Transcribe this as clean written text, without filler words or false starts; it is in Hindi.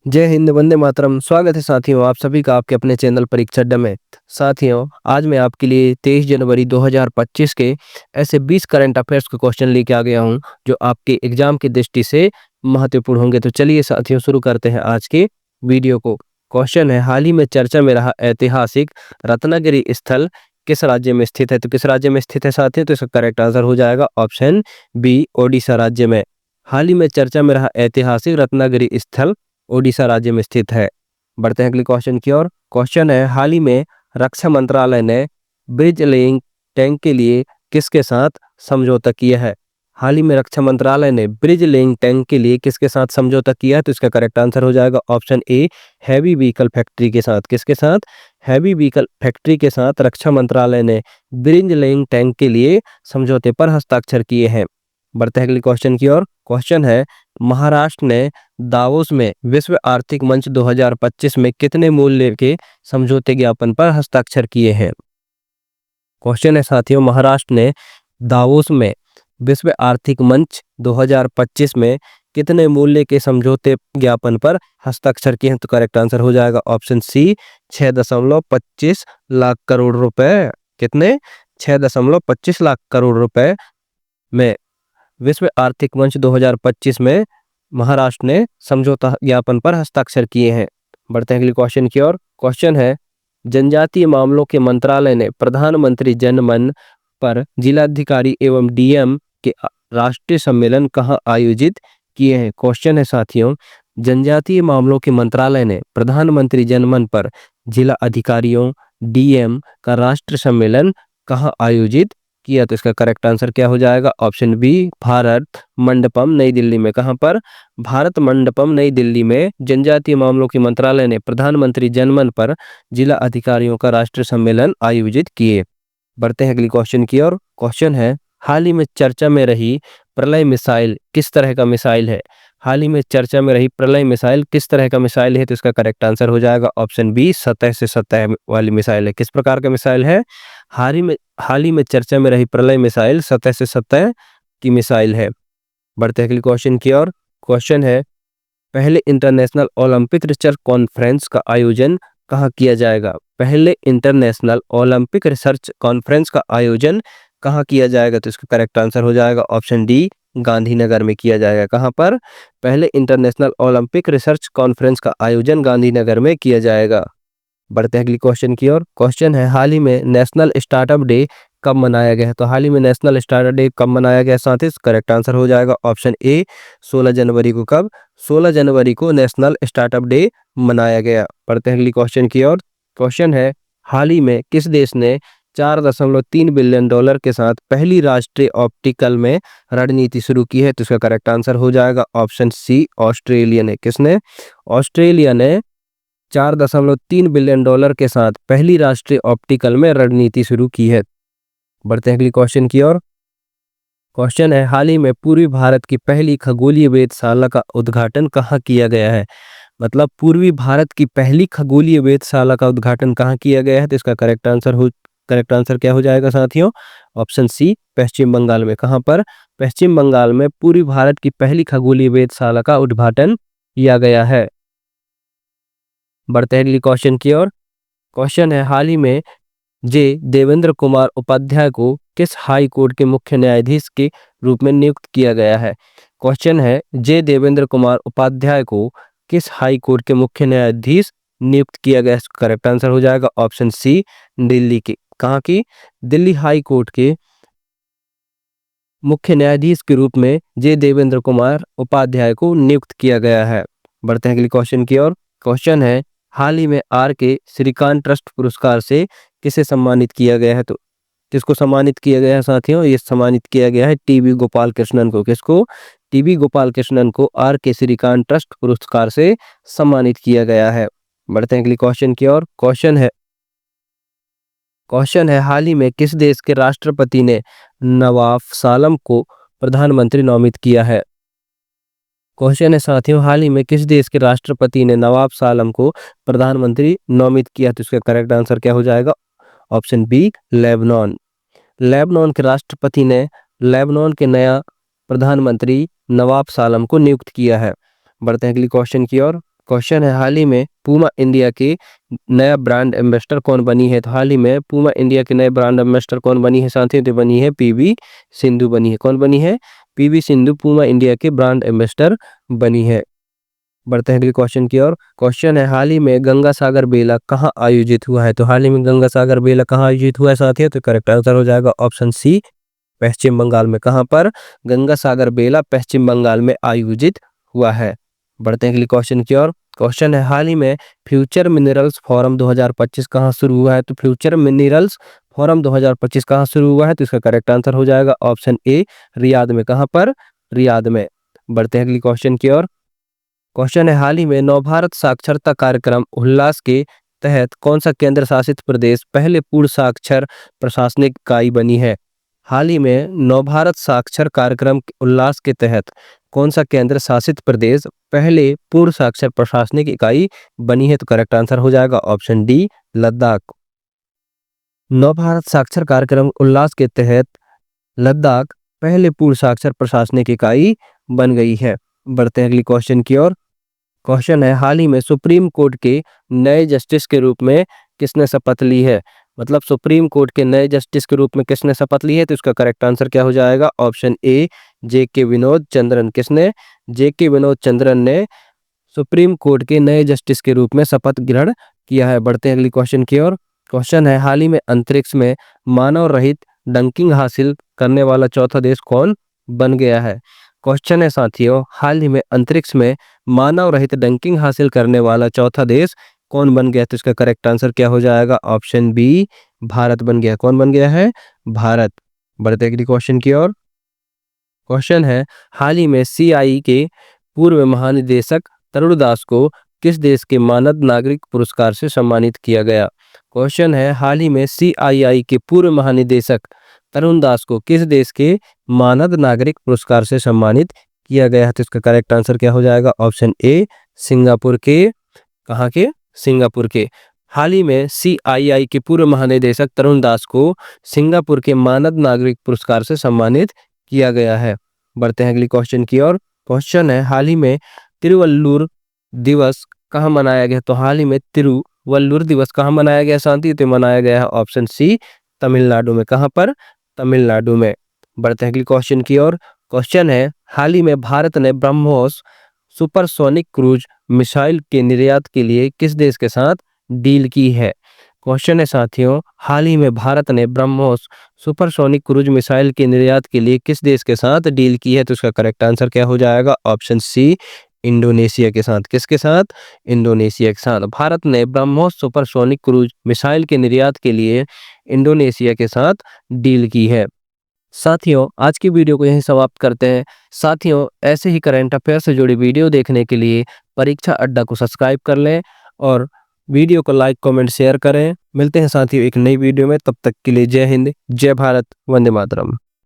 जय हिंद, वंदे मातरम। स्वागत है साथियों आप सभी का आपके अपने चैनल परीक्षा अड्डा में। साथियों, आज मैं आपके लिए 23 जनवरी 2025 के ऐसे 20 करंट अफेयर्स के क्वेश्चन लेके आ गया हूं जो आपके एग्जाम की दृष्टि से महत्वपूर्ण होंगे। तो चलिए साथियों, शुरू करते हैं आज के वीडियो को। क्वेश्चन है, हाल ही में चर्चा में रहा ऐतिहासिक रत्नागिरी स्थल किस राज्य में स्थित है? तो किस राज्य में स्थित है साथियों? तो इसका करेक्ट आंसर हो जाएगा ऑप्शन बी, ओडिशा राज्य में। हाल ही में चर्चा में रहा ऐतिहासिक रत्नागिरी स्थल ओडिशा राज्य में स्थित है। बढ़ते हैं अगले क्वेश्चन की ओर। क्वेश्चन है, हाल ही में रक्षा मंत्रालय ने ब्रिज लेइंग टैंक के लिए किसके साथ समझौता किया है? हाल ही में रक्षा मंत्रालय ने ब्रिज लेइंग टैंक के लिए किसके साथ समझौता किया है? तो इसका करेक्ट आंसर हो जाएगा option A, heavy vehicle factory के साथ। किसके साथ? हैवी व्हीकल फैक्ट्री के साथ रक्षा मंत्रालय ने ब्रिज लेइंग टैंक के लिए समझौते पर हस्ताक्षर किए हैं। बढ़ते हैं अगले क्वेश्चन की ओर। क्वेश्चन है, महाराष्ट्र ने दावोस में विश्व आर्थिक मंच 2025 में कितने मूल्य के समझौते ज्ञापन पर हस्ताक्षर किए हैं? क्वेश्चन है साथियों, महाराष्ट्र ने दावोस में विश्व आर्थिक मंच 2025 में कितने मूल्य के समझौते ज्ञापन पर हस्ताक्षर किए हैं? तो करेक्ट आंसर हो जाएगा ऑप्शन सी, 6.25 लाख करोड़ रुपए। कितने? 6.25 लाख करोड़ रुपए में विश्व आर्थिक मंच 2025 में महाराष्ट्र ने समझौता ज्ञापन पर हस्ताक्षर किए हैं। बढ़ते हैं अगले क्वेश्चन की ओर। क्वेश्चन है, जनजातीय मामलों के मंत्रालय ने प्रधानमंत्री जनमन पर जिलाधिकारी एवं डीएम के राष्ट्रीय सम्मेलन कहाँ आयोजित किए हैं? क्वेश्चन है साथियों, जनजातीय मामलों के मंत्रालय ने प्रधानमंत्री जनमन पर जिला अधिकारियों डीएम का राष्ट्रीय सम्मेलन कहाँ आयोजित किया? तो इसका करेक्ट आंसर क्या हो जाएगा? ऑप्शन बी, भारत मंडपम नई दिल्ली में। कहां पर? भारत मंडपम नई दिल्ली में जनजातीय मामलों के मंत्रालय ने प्रधानमंत्री जनमन पर जिला अधिकारियों का राष्ट्रीय सम्मेलन आयोजित किए। बढ़ते हैं अगली क्वेश्चन की ओर। क्वेश्चन है, हाल ही में चर्चा में रही प्रलय मिसाइल किस तरह का मिसाइल है? हाल ही में चर्चा में रही प्रलय मिसाइल किस तरह का मिसाइल है? तो इसका करेक्ट आंसर हो जाएगा ऑप्शन बी, सतह से सतह वाली मिसाइल है। किस प्रकार का मिसाइल है? हाल ही में चर्चा में रही प्रलय मिसाइल सतह से सतह की मिसाइल है। बढ़ते हैं अगले क्वेश्चन की ओर। क्वेश्चन है, पहले इंटरनेशनल ओलंपिक रिसर्च कॉन्फ्रेंस का आयोजन कहाँ किया जाएगा? पहले इंटरनेशनल ओलंपिक रिसर्च कॉन्फ्रेंस का आयोजन कहाँ किया जाएगा? तो इसका करेक्ट आंसर हो जाएगा ऑप्शन डी, गांधीनगर में किया जाएगा। कहाँ पर? पहले इंटरनेशनल ओलंपिक रिसर्च कॉन्फ्रेंस का आयोजन गांधीनगर में किया जाएगा। बढ़ते हैं अगली क्वेश्चन की ओर। क्वेश्चन है, हाल ही में नेशनल स्टार्टअप डे कब मनाया गया है? तो हाल ही में नेशनल स्टार्टअप डे कब मनाया गया साथ ही? करेक्ट आंसर हो जाएगा ऑप्शन ए, 16 जनवरी को। कब? 16 जनवरी को नेशनल स्टार्टअप डे मनाया गया। बढ़ते हैं अगली क्वेश्चन की ओर। क्वेश्चन है, हाल ही में किस देश ने 4.3 बिलियन डॉलर के साथ पहली राष्ट्रीय ऑप्टिकल में रणनीति शुरू की है? तो इसका करेक्ट आंसर हो जाएगा ऑप्शन सी, ऑस्ट्रेलिया ने। किसने? ऑस्ट्रेलिया ने 4.3 बिलियन डॉलर के साथ पहली राष्ट्रीय ऑप्टिकल में रणनीति शुरू की है। बढ़ते हैं अगली क्वेश्चन की ओर। क्वेश्चन है, हाल ही में पूर्वी भारत की पहली खगोलीय वेधशाला का उद्घाटन कहाँ किया गया है? मतलब पूर्वी भारत की पहली खगोलीय वेधशाला का उद्घाटन कहाँ किया गया है? तो इसका करेक्ट आंसर क्या हो जाएगा साथियों? ऑप्शन सी, पश्चिम बंगाल में। कहाँ पर? पश्चिम बंगाल में पूर्वी भारत की पहली खगोलीय वेधशाला का उद्घाटन किया गया है। बढ़ते हैं अगली क्वेश्चन की ओर। क्वेश्चन है, हाल ही में जे देवेंद्र कुमार उपाध्याय को किस हाई कोर्ट के मुख्य न्यायाधीश के रूप में नियुक्त किया गया है? क्वेश्चन है, जे देवेंद्र कुमार उपाध्याय को किस हाई कोर्ट के मुख्य न्यायाधीश नियुक्त किया गया? करेक्ट आंसर हो जाएगा ऑप्शन सी, दिल्ली की। कहाँ की? दिल्ली हाई कोर्ट के मुख्य न्यायाधीश के रूप में जे देवेंद्र कुमार उपाध्याय को नियुक्त किया गया है। बढ़ते हैं अगले क्वेश्चन की ओर। क्वेश्चन है, हाल ही में आर के श्रीकांत ट्रस्ट पुरस्कार से किसे सम्मानित किया गया है? तो किसको सम्मानित किया गया है साथियों? ये सम्मानित किया गया है टीबी गोपाल कृष्णन को। किसको? टीबी गोपाल कृष्णन को आर के श्रीकांत ट्रस्ट पुरस्कार से सम्मानित किया गया है। बढ़ते हैं अगले क्वेश्चन की ओर। क्वेश्चन है, हाल ही में किस देश के राष्ट्रपति ने नवाब सालम को प्रधानमंत्री नामित किया है? क्वेश्चन है साथियों, हाल ही में किस देश के राष्ट्रपति ने नवाब सालम को प्रधानमंत्री नामित किया? तो इसका करेक्ट आंसर क्या हो जाएगा? Option B, Lebanon. लेबनान के राष्ट्रपति ने लेबनान के नया प्रधानमंत्री नवाब सालम को नियुक्त किया है। बढ़ते हैं अगली क्वेश्चन की ओर। क्वेश्चन है हाल ही में पूमा इंडिया की नया ब्रांड एम्बेसडर कौन बनी है? तो हाल ही में पूमा इंडिया के नए ब्रांड एम्बेसडर कौन बनी है साथियों? तो बनी है पीवी सिंधु बनी है। कौन बनी है? पीवी सिंधु पूमा इंडिया के ब्रांड एम्बेसडर बनी है। बढ़ते हैं अगले क्वेश्चन की ओर। क्वेश्चन है हाल ही में गंगा सागर बेला कहाँ आयोजित हुआ है? तो हाल ही में गंगा सागर बेला कहाँ आयोजित हुआ है साथियों? तो करेक्ट आंसर हो जाएगा ऑप्शन सी, पश्चिम बंगाल में। कहां पर? गंगा सागर बेला पश्चिम बंगाल में आयोजित हुआ है। बढ़ते हैं अगले क्वेश्चन की ओर। क्वेश्चन है हाल ही में फ्यूचर मिनरल्स फोरम 2025 कहां शुरू हुआ है? तो फ्यूचर मिनरल्स फोरम 2025 कहां शुरू हुआ है? तो इसका करेक्ट आंसर हो जाएगा ऑप्शन ए, रियाद में। कहां पर? रियाद में। बढ़ते हैं अगले क्वेश्चन की ओर। क्वेश्चन है हाल ही में नवभारत साक्षरता कार्यक्रम उल्लास के तहत कौन सा केंद्र शासित प्रदेश पहले पूर्ण साक्षर प्रशासनिक इकाई बनी है? हाल ही में नवभारत साक्षर कार्यक्रम उल्लास के तहत कौन सा केंद्र शासित प्रदेश पहले पूर्ण साक्षर प्रशासनिक इकाई बनी है? तो करेक्ट आंसर हो जाएगा ऑप्शन डी, लद्दाख। नवभारत साक्षर कार्यक्रम उल्लास के तहत लद्दाख पहले पूर्ण साक्षर प्रशासनिक इकाई बन गई है। बढ़ते हैं अगली क्वेश्चन की ओर। क्वेश्चन है हाल ही में सुप्रीम कोर्ट के नए जस्टिस के रूप में किसने शपथ ली है? मतलब सुप्रीम कोर्ट के नए जस्टिस के रूप में किसने शपथ ली है? तो इसका करेक्ट आंसर क्या हो जाएगा? ऑप्शन ए, जे के विनोद चंद्रन। किसने? जे के विनोद चंद्रन ने सुप्रीम कोर्ट के नए जस्टिस के रूप में शपथ ग्रहण किया है। बढ़ते हैं अगली क्वेश्चन की ओर। क्वेश्चन है हाल ही में अंतरिक्ष में मानव रहित डंकिंग हासिल करने वाला चौथा देश कौन बन गया है? क्वेश्चन है साथियों हाल ही में अंतरिक्ष में मानव रहित डंकिंग हासिल करने वाला चौथा देश कौन बन गया? तो इसका करेक्ट आंसर क्या हो जाएगा? ऑप्शन बी, भारत बन गया। कौन बन गया है? भारत। बढ़ते अगली क्वेश्चन की ओर। क्वेश्चन है हाल ही में सीआई के पूर्व महानिदेशक तरुण दास को किस देश के मानद नागरिक पुरस्कार से सम्मानित किया गया? क्वेश्चन है हाल ही में सीआईआई के पूर्व महानिदेशक तरुण दास को किस देश के मानद नागरिक पुरस्कार से सम्मानित किया गया है? तो इसका करेक्ट आंसर क्या हो जाएगा? ऑप्शन ए, सिंगापुर के। कहाँ के? सिंगापुर के। हाल ही में सीआईआई के पूर्व महानिदेशक तरुण दास को सिंगापुर के मानद नागरिक पुरस्कार से सम्मानित किया गया है। बढ़ते हैं अगली क्वेश्चन की ओर। क्वेश्चन है हाल ही में तिरुवल्लुर दिवस कहाँ मनाया गया? तो हाल ही में तिरुवल्लुर दिवस कहाँ मनाया गया शांति? तो मनाया गया है ऑप्शन सी, तमिलनाडु में। कहाँ पर? तमिलनाडु में। बढ़ते हैं अगली क्वेश्चन की ओर। क्वेश्चन है हाल ही में भारत ने ब्रह्मोस सुपरसोनिक क्रूज मिसाइल के निर्यात के लिए किस देश के साथ डील की है? क्वेश्चन है साथियों हाल ही में भारत ने ब्रह्मोस सुपरसोनिक क्रूज मिसाइल के निर्यात के लिए किस देश के साथ डील की है? तो इसका करेक्ट आंसर क्या हो जाएगा? ऑप्शन सी, इंडोनेशिया के साथ। किसके साथ? इंडोनेशिया के साथ। भारत ने ब्रह्मोस सुपरसोनिक क्रूज मिसाइल के निर्यात के लिए इंडोनेशिया के साथ डील की है। साथियों आज की वीडियो को यहीं समाप्त करते हैं। साथियों ऐसे ही करंट अफेयर से जुड़ी वीडियो देखने के लिए परीक्षा अड्डा को सब्सक्राइब कर लें और वीडियो को लाइक, कमेंट, शेयर करें। मिलते हैं साथियों एक नई वीडियो में। तब तक के लिए जय हिंद, जय भारत, वंदे मातरम।